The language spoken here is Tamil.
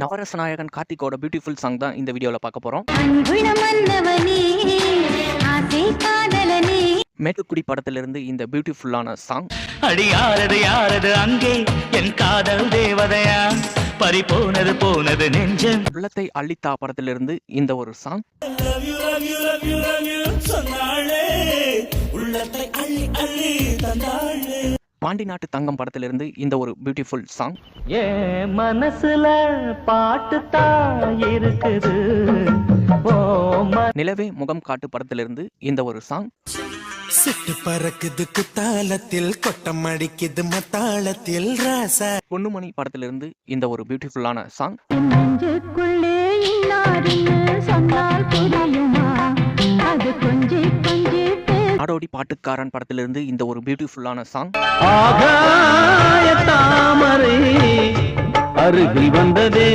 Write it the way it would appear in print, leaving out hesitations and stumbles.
நவரச நாயகன் கார்த்திகோட பியூட்டிஃபுல் சாங் தான் இந்த வீடியோல பார்க்க போறோம். மேட்டுக்குடி படத்திலிருந்து இந்த பியூட்டிஃபுல்லான சாங். அடியாரது யாரது அங்கே என் காதல் தேவதையா பறிபோனது போனது நெஞ்சம். உள்ளத்தை அள்ளித்தா படத்திலிருந்து இந்த ஒரு சாங். பாண்டி நாட்டு தங்கம் படத்திலிருந்து இந்த ஒரு பியூட்டிஃபுல் சாங். ஏ மனசுல பாட்டு தான் இருக்குது. நிலவே முகம் காட்டு படத்திலிருந்து இந்த ஒரு சாங். சிட்டு பறக்குது குத்தாலத்தில் கொட்டம் அடிக்குது மத்தாளத்தில் ராசா. பொன்னுமணி படத்திலிருந்து இந்த ஒரு பியூட்டிஃபுல்லான சாங். நாடோடி பாட்டுக்காரன் படத்திலிருந்து இந்த ஒரு பியூட்டிஃபுல்லான சாங். ஆகாய தாமரை அருகில் வந்ததே